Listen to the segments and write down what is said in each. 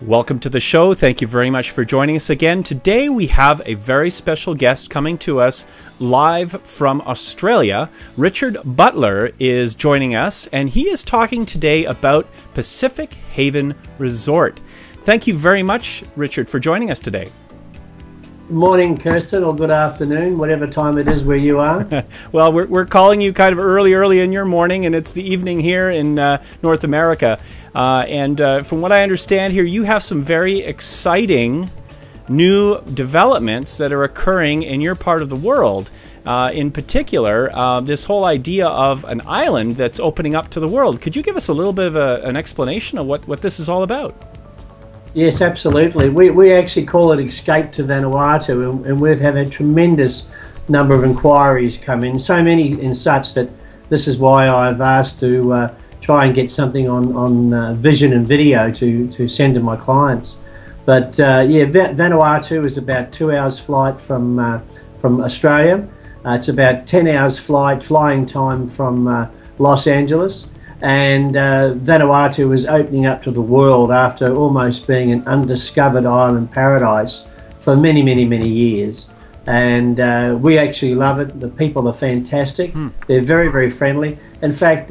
Welcome to the show. Thank you very much for joining us again. Today we have a very special guest coming to us live from Australia. Richard Butler is joining us, and he is talking today about Pacific Haven Resort. Thank you very much, Richard, for joining us today. Good morning, Kirsten, or good afternoon, whatever time it is where you are. Well, we're calling you kind of early in your morning, and it's the evening here in North America. From what I understand here, you have some very exciting new developments that are occurring in your part of the world. In particular, this whole idea of an island that's opening up to the world. Could you give us a little bit of an explanation of what this is all about? Yes, absolutely. We actually call it Escape to Vanuatu, and we've had a tremendous number of inquiries come in, so many in such that this is why I've asked to try and get something on vision and video to send to my clients. But yeah, Vanuatu is about 2 hours flight from Australia. It's about 10 hours flying time from Los Angeles. And Vanuatu is opening up to the world after almost being an undiscovered island paradise for many years. And we actually love it. The people are fantastic. They're very friendly. In fact,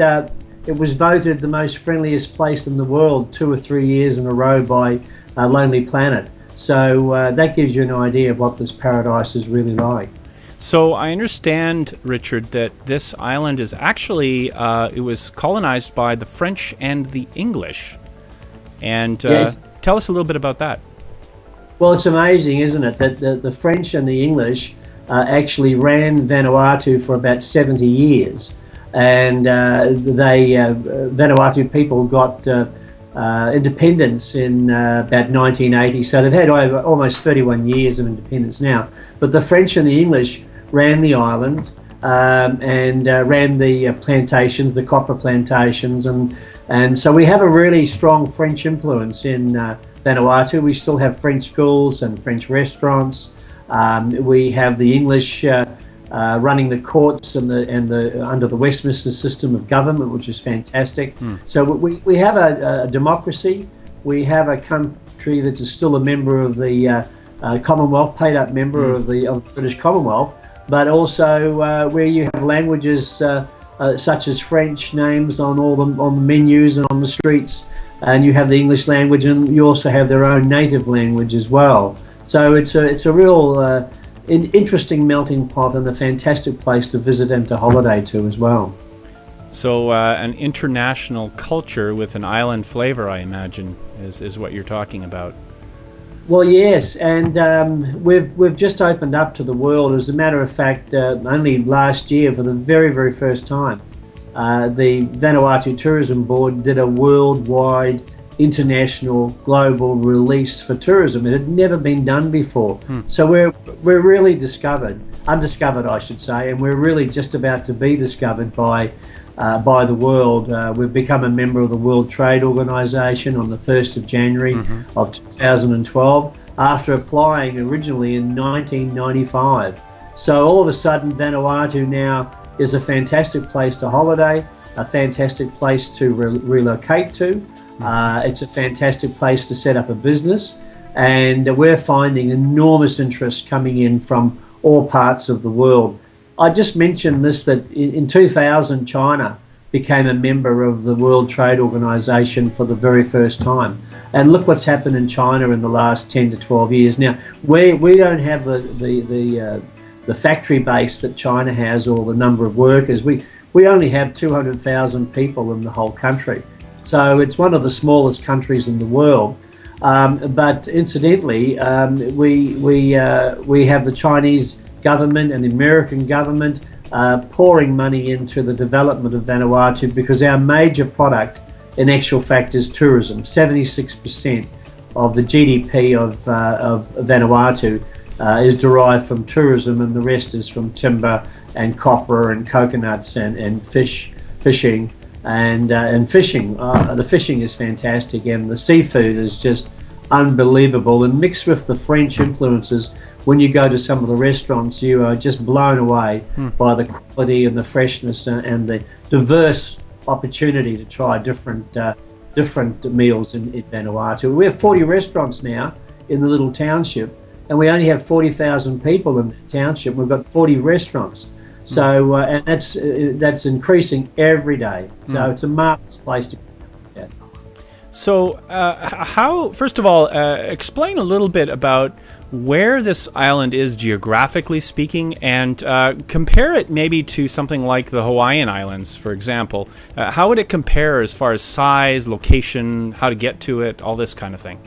it was voted the most friendliest place in the world 2 or 3 years in a row by Lonely Planet. So that gives you an idea of what this paradise is really like. So I understand, Richard, that this island is actually, it was colonized by the French and the English. And tell us a little bit about that. Well, it's amazing, isn't it, that the French and the English actually ran Vanuatu for about 70 years. And Vanuatu people got independence in about 1980. So they've had over almost 31 years of independence now. But the French and the English ran the island and ran the plantations, the copper plantations, and so we have a really strong French influence in Vanuatu. We still have French schools and French restaurants. We have the English running the courts and under the Westminster system of government, which is fantastic. So we have a democracy. We have a country that is still a member of the Commonwealth, paid up member of the British Commonwealth. But also where you have languages such as French names on the menus and on the streets, and you have the English language, and you also have their own native language as well. So it's a real interesting melting pot and a fantastic place to visit and to holiday to as well. So an international culture with an island flavor, I imagine, is what you're talking about. Well, yes, and we've just opened up to the world. As a matter of fact, only last year, for the very first time, the Vanuatu Tourism Board did a worldwide, international, global release for tourism. It had never been done before. So we're really undiscovered, I should say, and we're really just about to be discovered by the world. We've become a member of the World Trade Organization on the 1st of January of 2012 after applying originally in 1995. So all of a sudden Vanuatu now is a fantastic place to holiday, a fantastic place to relocate to. It's a fantastic place to set up a business, and we're finding enormous interest coming in from all parts of the world. I just mentioned this, that in 2000 China became a member of the World Trade Organization for the very first time. And look what's happened in China in the last 10 to 12 years. Now, we don't have the factory base that China has, or the number of workers. We only have 200,000 people in the whole country. So it's one of the smallest countries in the world. But incidentally, we have the Chinese government and the American government pouring money into the development of Vanuatu, because our major product in actual fact is tourism. 76% of the GDP of Vanuatu is derived from tourism, and the rest is from timber and copper and coconuts and fishing and fishing. The fishing is fantastic, and the seafood is just unbelievable, and mixed with the French influences. When you go to some of the restaurants, you are just blown away by the quality and the freshness and the diverse opportunity to try different different meals in Vanuatu. We have 40 restaurants now in the little township, and we only have 40,000 people in the township. We've got 40 restaurants. So, and that's increasing every day. So it's a marvelous place to be at. So, first of all, explain a little bit about where this island is geographically speaking, and compare it maybe to something like the Hawaiian Islands, for example. How would it compare as far as size, location, how to get to it, all this kind of thing?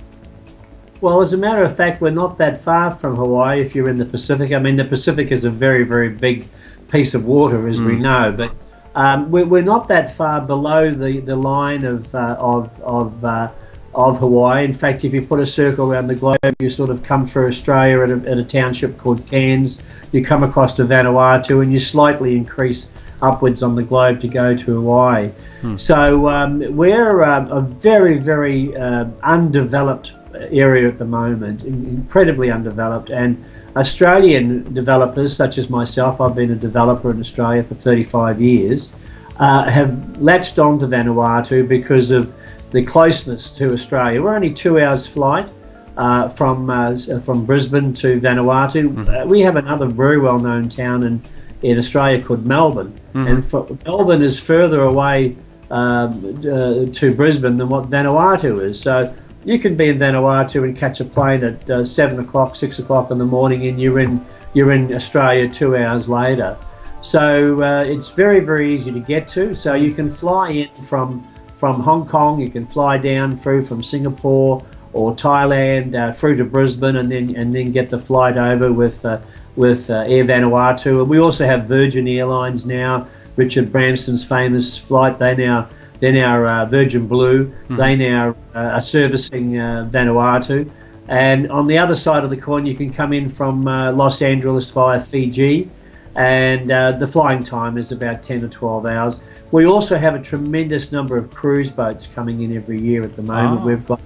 Well, as a matter of fact, we're not that far from Hawaii if you're in the Pacific. I mean, the Pacific is a very, very big piece of water, as we know, but we're not that far below the line of Hawaii. In fact, if you put a circle around the globe, you sort of come through Australia at a township called Cairns, you come across to Vanuatu, and you slightly increase upwards on the globe to go to Hawaii. So we're a very, very undeveloped area at the moment, incredibly undeveloped, and Australian developers such as myself, I've been a developer in Australia for 35 years, have latched on to Vanuatu because of the closeness to Australia. We're only 2 hours flight from Brisbane to Vanuatu. We have another very well-known town in Australia called Melbourne, and Melbourne is further away to Brisbane than what Vanuatu is. So you can be in Vanuatu and catch a plane at 7 o'clock, 6 o'clock in the morning, and you're in Australia 2 hours later. So it's very, very easy to get to. So you can fly in from Hong Kong, you can fly down through from Singapore or Thailand through to Brisbane, and then get the flight over with Air Vanuatu. And we also have Virgin Airlines now. Richard Branson's famous flight, they're now Virgin Blue. They now are servicing Vanuatu. And on the other side of the coin, you can come in from Los Angeles via Fiji, and the flying time is about 10 to 12 hours. We also have a tremendous number of cruise boats coming in every year at the moment. We've got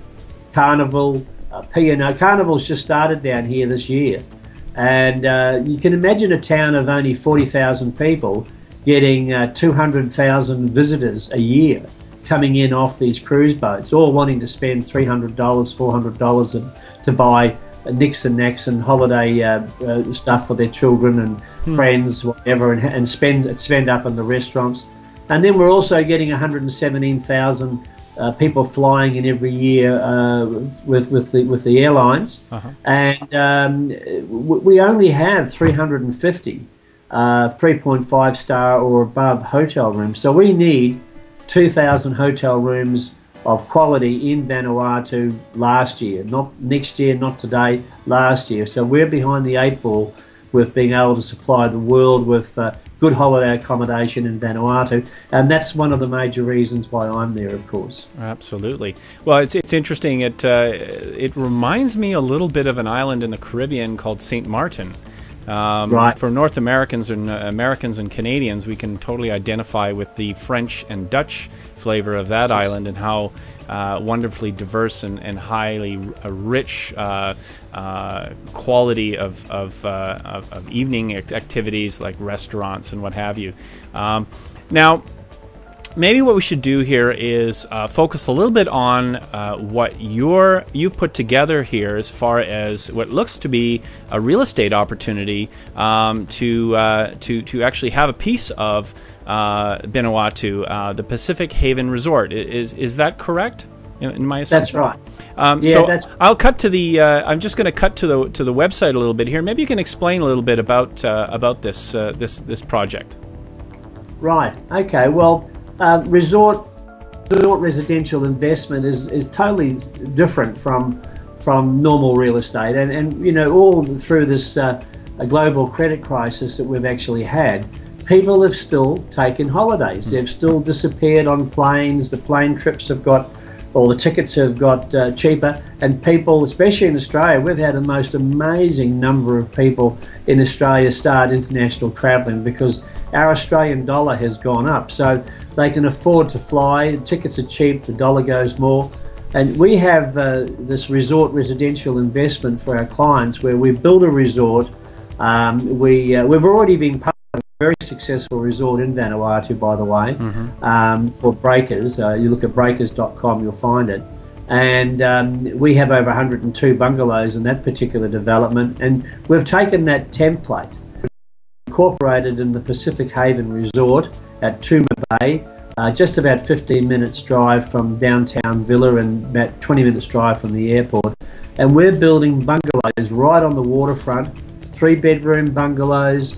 Carnival, P&O. Carnival's just started down here this year. And you can imagine a town of only 40,000 people getting 200,000 visitors a year coming in off these cruise boats, all wanting to spend $300, $400 to buy nicks and necks and holiday stuff for their children and friends, whatever, and spend up in the restaurants. And then we're also getting 117,000 people flying in every year with the airlines, and we only have 350 3.5 star or above hotel rooms. So we need 2,000 hotel rooms of quality in Vanuatu last year, not next year, not today, last year. So we're behind the 8 ball with being able to supply the world with good holiday accommodation in Vanuatu, and that's one of the major reasons why I'm there, of course. Absolutely. Well, it's interesting. It reminds me a little bit of an island in the Caribbean called St. Martin. Right. For North Americans and Americans and Canadians, we can totally identify with the French and Dutch flavor of that island, and how wonderfully diverse and highly rich quality of evening activities like restaurants and what have you. Now, maybe what we should do here is focus a little bit on what you've put together here as far as what looks to be a real estate opportunity to actually have a piece of Vanuatu, the Pacific Haven Resort. Is that correct? In my assumption? That's right. So I'll cut to the. I'm just going to cut to the website a little bit here. Maybe you can explain a little bit about this this project. Right. Okay. Well, resort residential investment is totally different from normal real estate, and you know, all through this a global credit crisis that we've actually had, people have still taken holidays. They've still disappeared on planes. The plane trips have got, or the tickets have got cheaper, and people, especially in Australia, we've had a most amazing number of people in Australia start international travelling because our Australian dollar has gone up, so they can afford to fly. Tickets are cheap, the dollar goes more, and we have this resort residential investment for our clients where we build a resort. We've already been part of a very successful resort in Vanuatu, by the way, called Breakers. You look at breakers.com, you'll find it. And we have over 102 bungalows in that particular development. And we've taken that template, incorporated in the Pacific Haven Resort at Tuma Bay, just about 15 minutes drive from downtown Villa and about 20 minutes drive from the airport. And we're building bungalows right on the waterfront, 3-bedroom bungalows,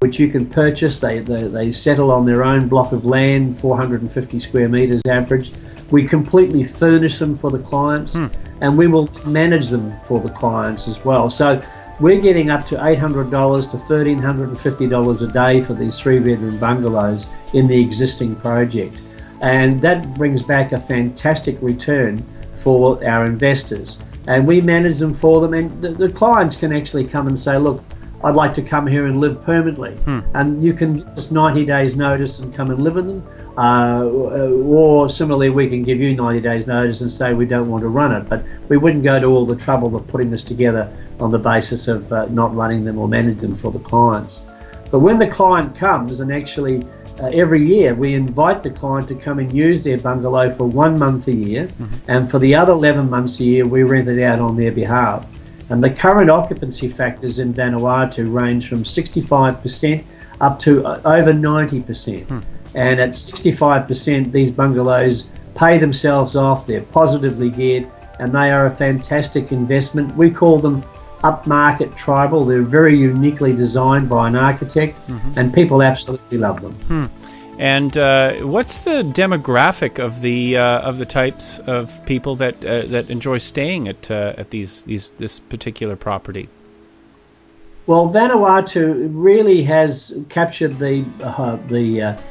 which you can purchase. They settle on their own block of land, 450 square metres average. We completely furnish them for the clients, and we will manage them for the clients as well. So we're getting up to $800 to $1,350 a day for these 3-bedroom bungalows in the existing project. And that brings back a fantastic return for our investors. And we manage them for them, and the clients can actually come and say, look, I'd like to come here and live permanently. And you can just 90 days notice and come and live in them. Or similarly, we can give you 90 days notice and say we don't want to run it, but we wouldn't go to all the trouble of putting this together on the basis of not running them or managing them for the clients. But when the client comes, and actually every year we invite the client to come and use their bungalow for 1 month a year, and for the other 11 months a year we rent it out on their behalf. And the current occupancy factors in Vanuatu range from 65% up to over 90%. And at 65%, these bungalows pay themselves off, they're positively geared, and they are a fantastic investment. We call them upmarket tribal. They're very uniquely designed by an architect, and people absolutely love them. And what's the demographic of the types of people that enjoy staying at this particular property? Well, Vanuatu really has captured the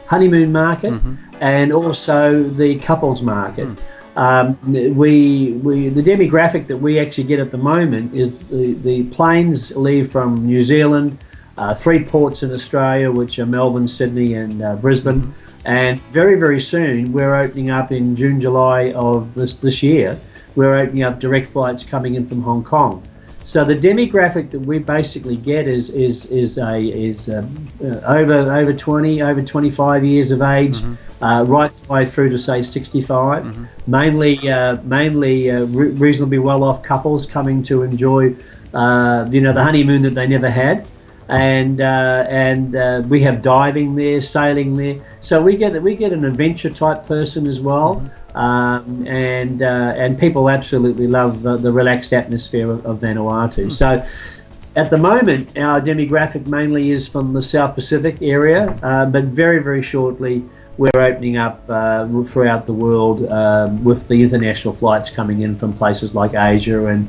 honeymoon market and also the couples market. The demographic that we actually get at the moment is the planes leave from New Zealand, 3 ports in Australia, which are Melbourne, Sydney and Brisbane. And very, very soon, we're opening up in June, July of this year, we're opening up direct flights coming in from Hong Kong. So the demographic that we basically get is over 20, over 25 years of age, right the way through to say 65. Mainly reasonably well-off couples coming to enjoy, the honeymoon that they never had. And we have diving there, sailing there. So we get an adventure type person as well. And people absolutely love the relaxed atmosphere of Vanuatu. So at the moment, our demographic mainly is from the South Pacific area, but very, very shortly we're opening up throughout the world with the international flights coming in from places like Asia and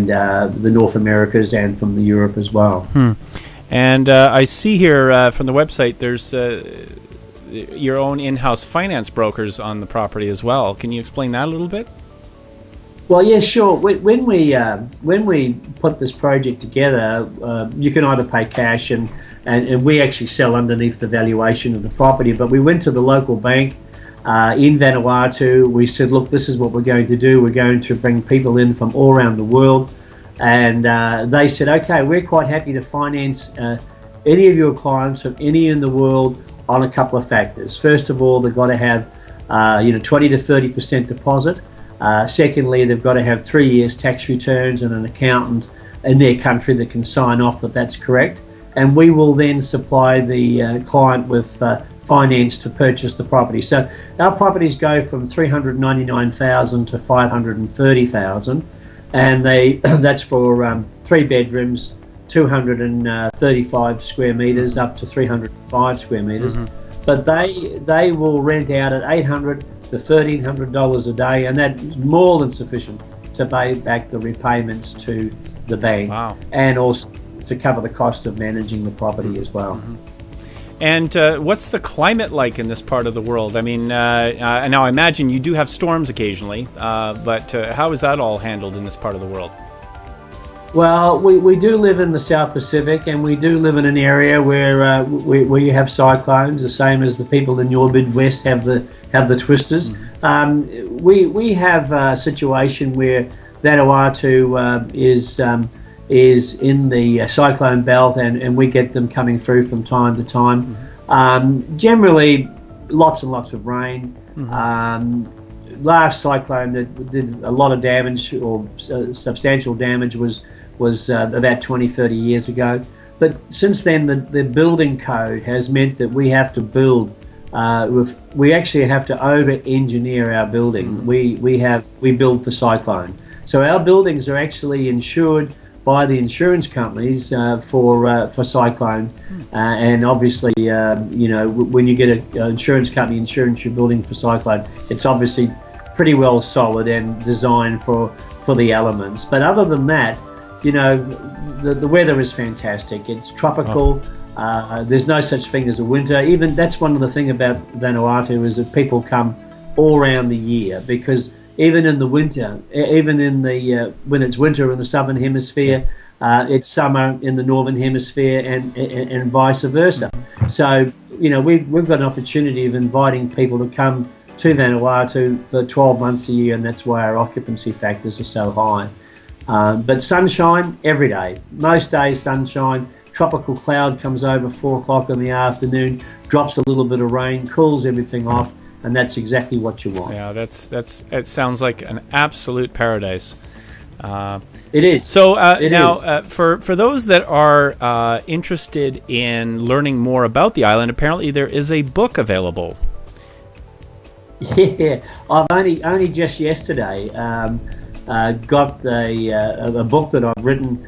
the North Americas and from the Europe as well. And I see here from the website there's your own in-house finance brokers on the property as well. Can you explain that a little bit? Well, yeah, sure. When we put this project together, you can either pay cash and we actually sell underneath the valuation of the property. But we went to the local bank in Vanuatu. We said, look, this is what we're going to do. We're going to bring people in from all around the world. And they said, okay, we're quite happy to finance any of your clients from any in the world on a couple of factors. First of all, they've got to have 20 to 30% deposit. Secondly, they've got to have 3 years tax returns and an accountant in their country that can sign off that that's correct. And we will then supply the client with finance to purchase the property. So our properties go from $399,000 to $530,000, and that's for 3 bedrooms, 235 square meters up to 305 square meters. But they will rent out at $800 to $1,300 a day, and that's more than sufficient to pay back the repayments to the bank. Wow. And also to cover the cost of managing the property as well. And what's the climate like in this part of the world? I mean, now I imagine you do have storms occasionally, but how is that all handled in this part of the world? Well, we do live in the South Pacific, and we do live in an area where you have cyclones, the same as the people in your Midwest have the twisters. We have a situation where Vanuatu is in the cyclone belt, and we get them coming through from time to time. Generally, lots and lots of rain. Last cyclone that did a lot of damage, or substantial damage, was about 20-30 years ago. But since then, the building code has meant that we have to build. We actually have to over-engineer our building. We build for cyclone, so our buildings are actually insured by the insurance companies for cyclone, and obviously, when you get an insurance company insurance your building for cyclone, it's obviously pretty well solid and designed for the elements. But other than that, the weather is fantastic. It's tropical. There's no such thing as a winter. Even that's one of the things about Vanuatu, is that people come all around the year, because even in the winter, when it's winter in the southern hemisphere, it's summer in the northern hemisphere, and vice versa. So we've got an opportunity of inviting people to come to Vanuatu for 12 months a year, and that's why our occupancy factors are so high. But sunshine every day, most days sunshine. Tropical cloud comes over 4 o'clock in the afternoon, drops a little bit of rain, cools everything off, and that's exactly what you want. Yeah, it sounds like an absolute paradise. It is. So for those that are interested in learning more about the island, apparently there is a book available. Yeah, I've only just yesterday got a book that I've written,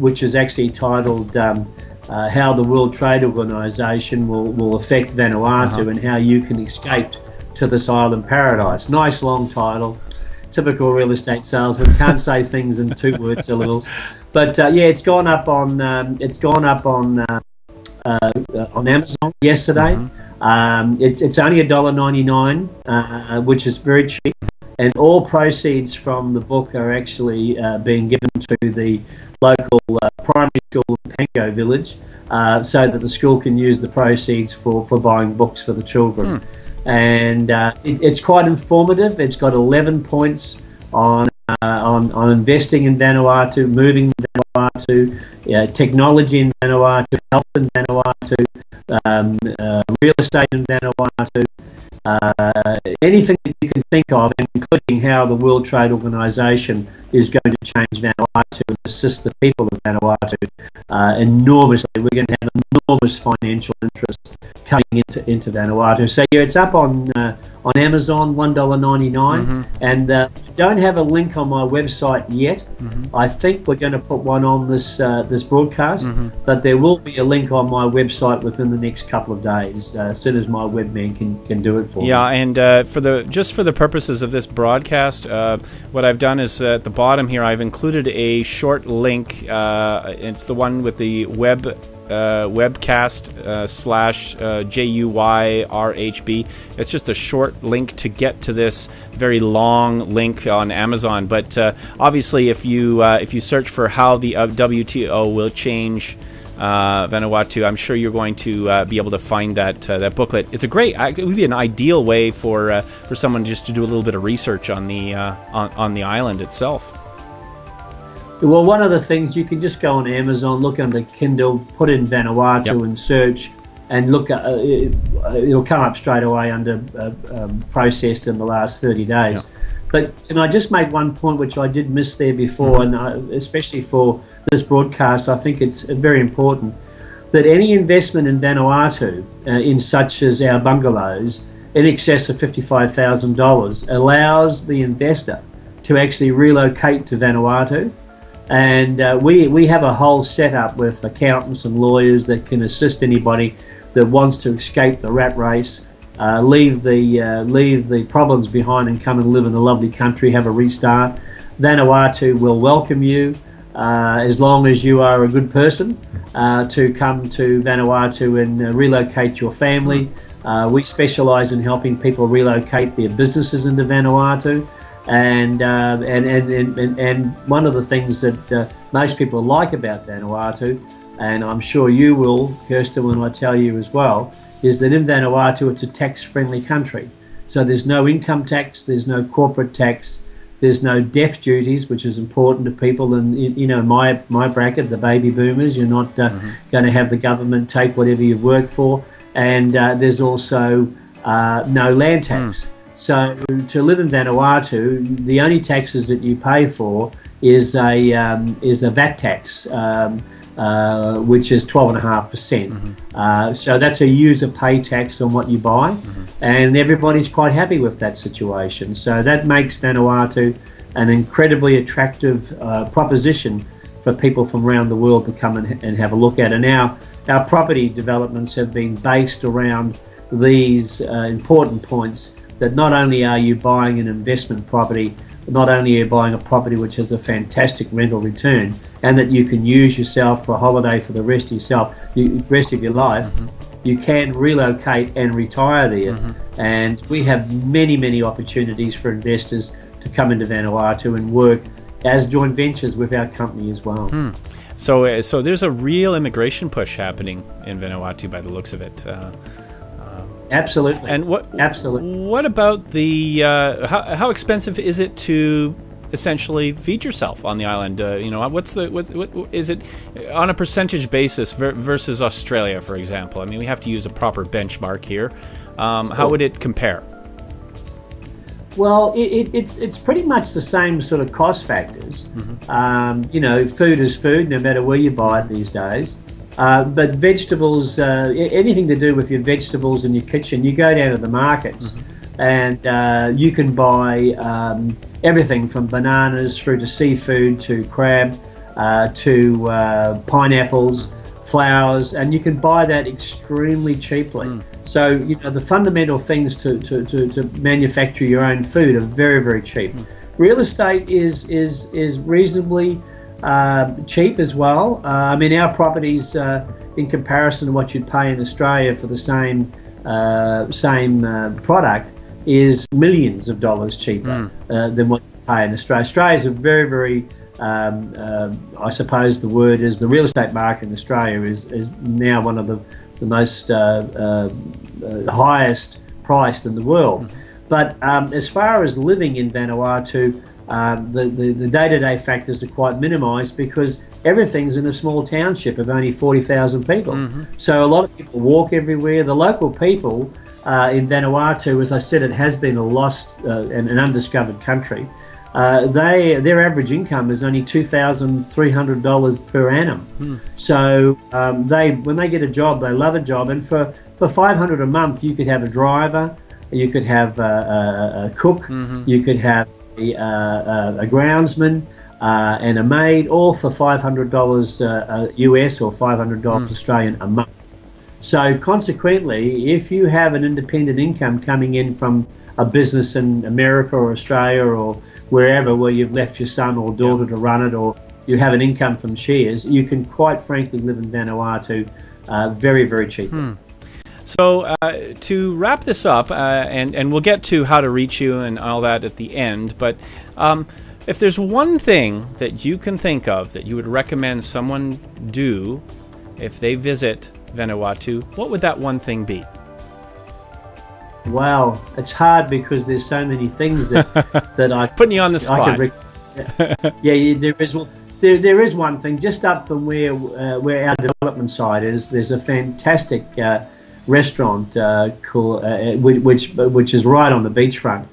which is actually titled "How the World Trade Organization will affect Vanuatu and how you can escape to this island paradise." Nice long title. Typical real estate salesman, can't say things in 2 word syllables. But it's gone up on Amazon yesterday. It's only $1.99, which is very cheap, and all proceeds from the book are actually being given to the local primary school in Pango Village, so that the school can use the proceeds for buying books for the children. And it's quite informative. It's got 11 points on investing in Vanuatu, moving in Vanuatu, technology in Vanuatu, health in Vanuatu, real estate in Vanuatu, anything that you can think of, including how the World Trade Organization is going to change Vanuatu and assist the people of Vanuatu enormously. We're going to have enormous financial interest coming into Vanuatu. So yeah, it's up on Amazon, $1.99, and don't have a link on my website yet. I think we're going to put one on this broadcast, but there will be a link on my website within the next couple of days, as soon as my webman can do it for me. Yeah, and for the purposes of this broadcast, what I've done is at the bottom here I've included a short link. It's the one with the webcast /JUYRHB. It's just a short link to get to this very long link on Amazon. But obviously, if you search for how the WTO will change Vanuatu, I'm sure you're going to be able to find that booklet. It's it would be an ideal way for someone just to do a little bit of research on the island itself. Well, one of the things, you can just go on Amazon, look under Kindle, put in Vanuatu and search, and look at it'll come up straight away under processed in the last 30 days. But can I just make one point which I did miss there before, and especially for this broadcast, I think it's very important that any investment in Vanuatu, in such as our bungalows, in excess of $55,000, allows the investor to actually relocate to Vanuatu. And we have a whole setup with accountants and lawyers that can assist anybody that wants to escape the rat race, leave the problems behind and come and live in a lovely country, have a restart. Vanuatu will welcome you as long as you are a good person to come to Vanuatu and relocate your family. We specialise in helping people relocate their businesses into Vanuatu. And one of the things that most people like about Vanuatu, and I'm sure you will, Kirsten, when I tell you as well, is that in Vanuatu it's a tax-friendly country. So there's no income tax, there's no corporate tax, there's no death duties, which is important to people. And my bracket, the baby boomers, you're not going to have the government take whatever you've worked for. and there's also no land tax. So to live in Vanuatu, the only taxes that you pay for is a VAT tax, which is 12.5%. So that's a user pay tax on what you buy, and everybody's quite happy with that situation. So that makes Vanuatu an incredibly attractive proposition for people from around the world to come and have a look at. And our property developments have been based around these important points, that not only are you buying an investment property, not only are you buying a property which has a fantastic rental return and that you can use yourself for a holiday for the rest of your life, you can relocate and retire there. And we have many opportunities for investors to come into Vanuatu and work as joint ventures with our company as well. So there's a real immigration push happening in Vanuatu by the looks of it. Absolutely. And what about the how expensive is it to essentially feed yourself on the island? You know, what is it on a percentage basis versus Australia, for example? I mean, we have to use a proper benchmark here. How would it compare? Well, it's pretty much the same sort of cost factors. You know, food is food, no matter where you buy it these days. But vegetables, anything to do with your vegetables in your kitchen, you go down to the markets and you can buy everything from bananas through to seafood to crab to pineapples, flowers, and you can buy that extremely cheaply. So, you know, the fundamental things to manufacture your own food are very cheap. Real estate is reasonably cheap as well. I mean, our properties, in comparison to what you'd pay in Australia for the same product, is millions of dollars cheaper than what you pay in Australia. Australia is a very I suppose the word is, the real estate market in Australia is now one of the most highest priced in the world. But as far as living in Vanuatu, the day-to-day factors are quite minimised because everything's in a small township of only 40,000 people. So a lot of people walk everywhere. The local people in Vanuatu, as I said, it has been a lost and an undiscovered country. Their average income is only $2,300 per annum. So when they get a job, they love a job, and for $500 a month, you could have a driver, you could have a cook, you could have a groundsman and a maid, all for $500 US or $500 Australian a month. So consequently, if you have an independent income coming in from a business in America or Australia or wherever where you've left your son or daughter to run it, or you have an income from shares, you can quite frankly live in Vanuatu very cheaply. So to wrap this up, and we'll get to how to reach you and all that at the end, but if there's one thing that you can think of that you would recommend someone do if they visit Vanuatu, what would that one thing be? Wow, it's hard because there's so many things that I putting you on the spot. Yeah, there is one thing just up from where our development site is. There's a fantastic restaurant called which is right on the beachfront,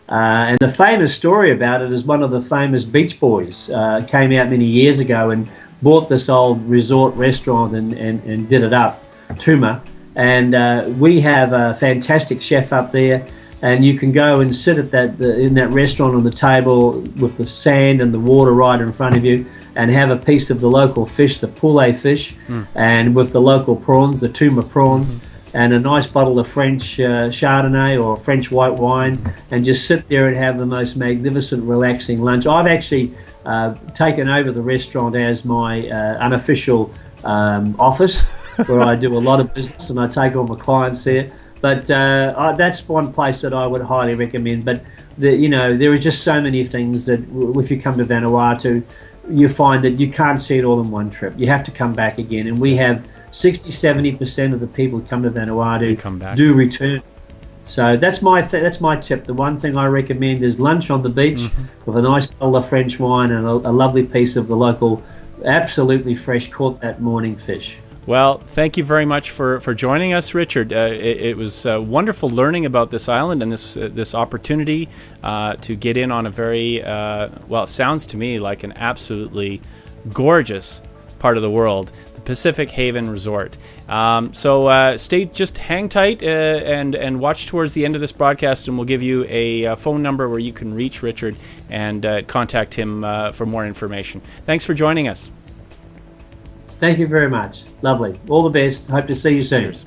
and the famous story about it is one of the famous Beach Boys came out many years ago and bought this old resort restaurant and did it up, Tuma. And we have a fantastic chef up there, and you can go and sit at in that restaurant on the table with the sand and the water right in front of you, and have a piece of the local fish, the poulet fish, and with the local prawns, the Tuma prawns, and a nice bottle of French Chardonnay or French white wine, and just sit there and have the most magnificent, relaxing lunch. I've actually taken over the restaurant as my unofficial office, where I do a lot of business and I take all my clients there. But that's one place that I would highly recommend. But there are just so many things that if you come to Vanuatu, you find that you can't see it all in one trip. You have to come back again. And we have 60–70% of the people who come to Vanuatu do return. So that's my tip. The one thing I recommend is lunch on the beach with a nice bottle of French wine and a lovely piece of the local, absolutely fresh, caught that morning fish. Well, thank you very much for joining us, Richard. It was wonderful learning about this island and this opportunity to get in on a very, well, it sounds to me like an absolutely gorgeous part of the world, the Pacific Haven Resort. So just hang tight and watch towards the end of this broadcast, and we'll give you a phone number where you can reach Richard and contact him for more information. Thanks for joining us. Thank you very much. Lovely. All the best. Hope to see you soon. Cheers.